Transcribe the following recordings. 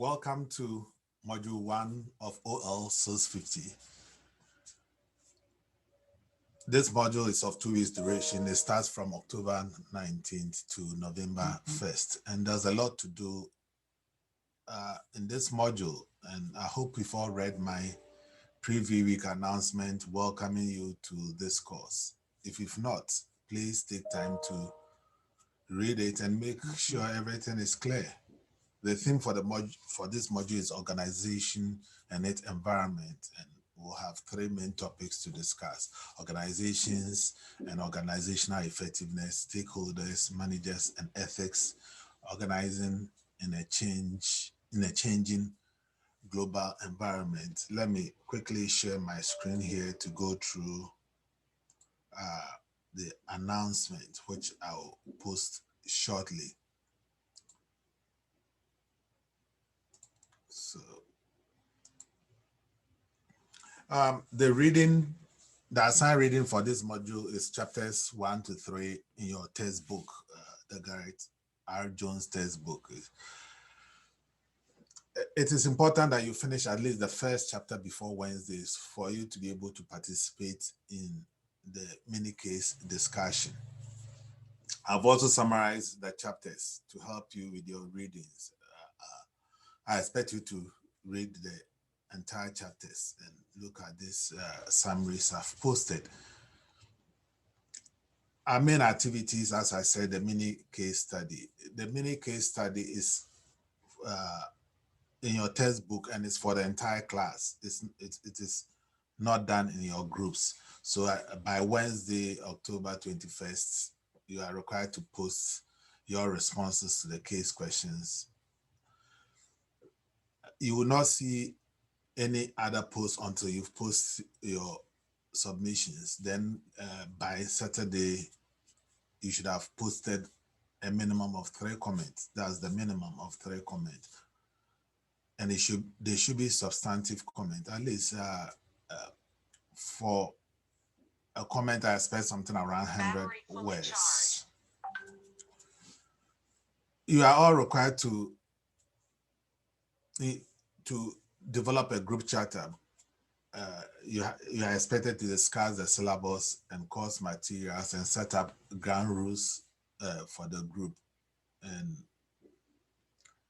Welcome to Module 1 of OL 650. This module is of 2 weeks duration. It starts from October 19th to November 1st. And there's a lot to do in this module. And I hope you've all read my preview week announcement welcoming you to this course. If you've not, please take time to read it and make sure everything is clear. The theme for this module is organization and its environment, and we'll have 3 main topics to discuss: organizations and organizational effectiveness, stakeholders, managers, and ethics, organizing in a changing global environment. Let me quickly share my screen here to go through the announcement, which I'll post shortly. So the assigned reading for this module is chapters 1 to 3 in your textbook, the Garrett R. Jones textbook. It is important that you finish at least the first chapter before Wednesdays for you to be able to participate in the mini case discussion. I've also summarized the chapters to help you with your readings. I expect you to read the entire chapters and look at these summaries I've posted. Our main activities, as I said, the mini case study. The mini case study is in your textbook and it's for the entire class. It is not done in your groups. So by Wednesday, October 21st, you are required to post your responses to the case questions. You will not see any other post until you've posted your submissions. Then by Saturday, you should have posted a minimum of 3 comments. That's the minimum of 3 comments. And they should be substantive comment. At least for a comment, I expect something around 100 words. You are all required to develop a group charter. You are expected to discuss the syllabus and course materials and set up ground rules for the group. And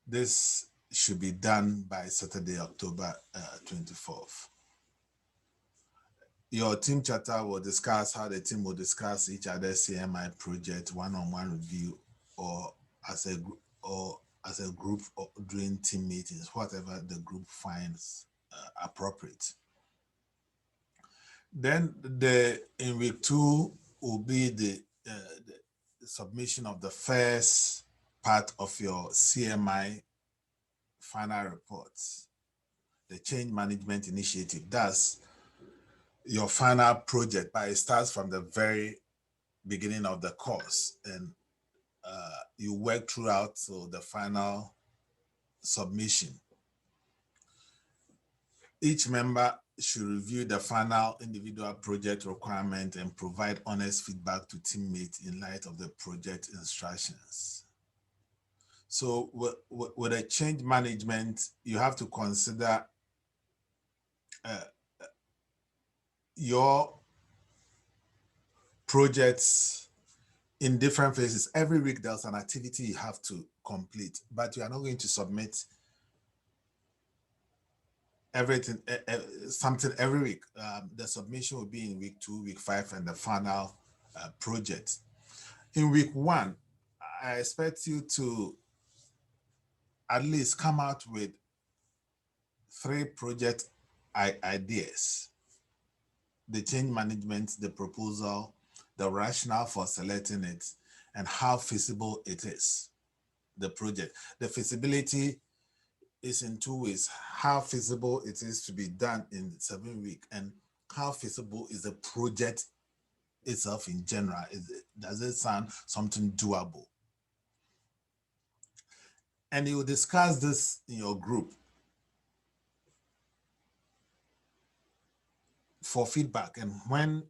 this should be done by Saturday, October 24th. Your team charter will discuss how the team will discuss each other's CMI project, one-on-one review, or as a group or during team meetings, whatever the group finds appropriate. Then in week 2 will be the submission of the first part of your CMI final reports, the change management initiative. That's your final project, but it starts from the very beginning of the course, and you work throughout to the final submission. Each member should review the final individual project requirement and provide honest feedback to teammates in light of the project instructions. So with a change management, you have to consider your projects in different phases. Every week there's an activity you have to complete, but you are not going to submit everything, something every week. The submission will be in week 2, week 5, and the final project. In week 1, I expect you to at least come out with 3 project ideas: the change management, the proposal, the rationale for selecting it, and how feasible it is, the project. The feasibility is in 2 ways: how feasible it is to be done in 7 weeks, and how feasible is the project itself in general. Does it sound something doable? And you discuss this in your group for feedback. And when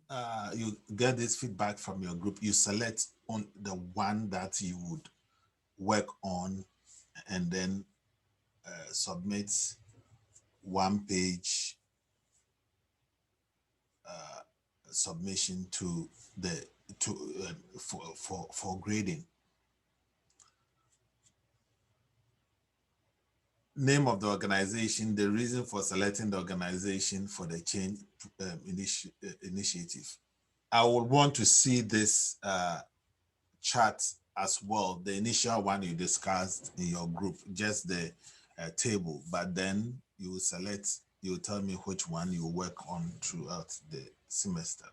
you get this feedback from your group, you select on the one that you would work on and then submit one-page submission to the for grading. Name of the organization, the reason for selecting the organization for the change initiative. I would want to see this chart as well, the initial one you discussed in your group, just the table, but then you will select, you will tell me which one you work on throughout the semester.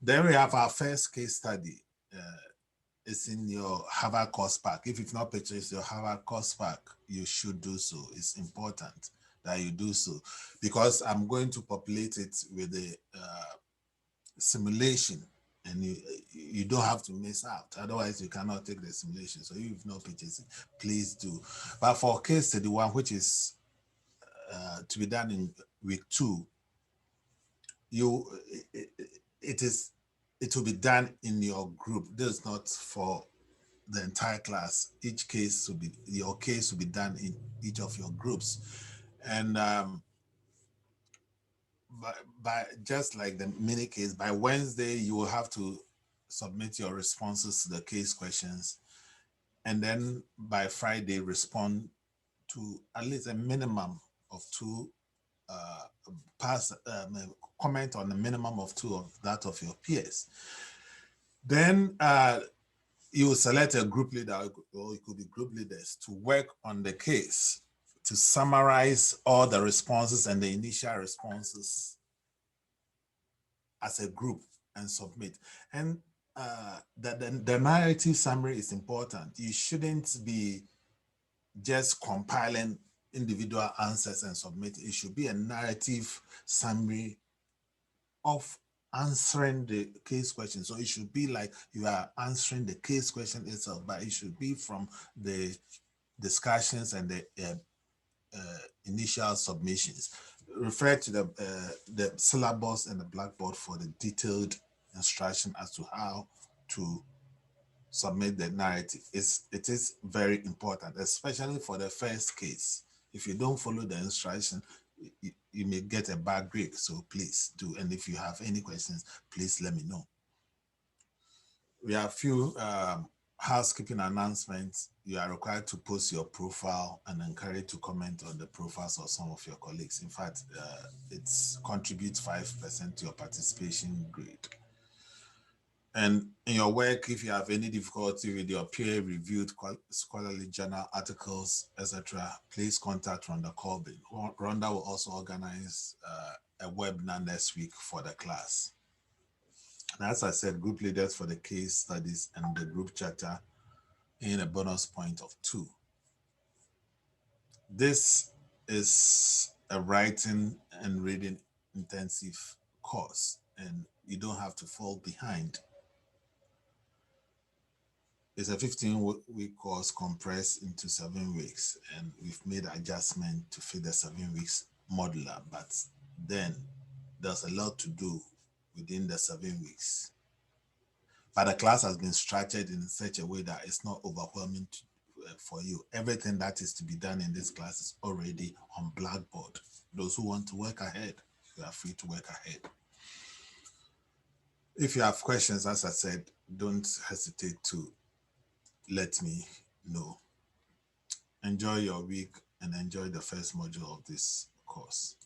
Then we have our first case study. It's in your Harvard course pack. If you've not purchased your Harvard course pack, you should do so. It's important that you do so, because I'm going to populate it with the simulation, and you don't have to miss out. Otherwise, you cannot take the simulation. So if you've not purchased it, please do. But for case study one, which is to be done in week 2, it will be done in your group. This is not for the entire class. Each case will be, your case will be done in each of your groups. And by just like the mini case, by Wednesday, you will have to submit your responses to the case questions. And then by Friday, respond to at least a minimum of 2 comment on the minimum of 2 of that of your peers. Then you will select a group leader, or it could be group leaders, to work on the case, to summarize all the responses and the initial responses as a group and submit. And the narrative summary is important. You shouldn't be just compiling individual answers and submit. It should be a narrative summary of answering the case question. So it should be like you are answering the case question itself, but it should be from the discussions and the initial submissions. Refer to the syllabus and the Blackboard for the detailed instruction as to how to submit the narrative. It is very important, especially for the first case. If you don't follow the instruction, you may get a bad grade. So please do. And if you have any questions, please let me know. We have a few housekeeping announcements. You are required to post your profile and encouraged to comment on the profiles of some of your colleagues. In fact, it contributes 5% to your participation grade. And in your work, if you have any difficulty with your peer-reviewed scholarly journal articles, etc., please contact Rhonda Colbin. Rhonda will also organize a webinar next week for the class. And as I said, group leaders for the case studies and the group charter in a bonus point of 2. This is a writing and reading intensive course, and you don't have to fall behind. It's a 15-week course compressed into 7 weeks, and we've made adjustment to fit the 7 weeks modular, but then there's a lot to do within the 7 weeks. But the class has been structured in such a way that it's not overwhelming for you. Everything that is to be done in this class is already on Blackboard. Those who want to work ahead, you are free to work ahead. If you have questions, as I said, don't hesitate to let me know. Enjoy your week and enjoy the first module of this course.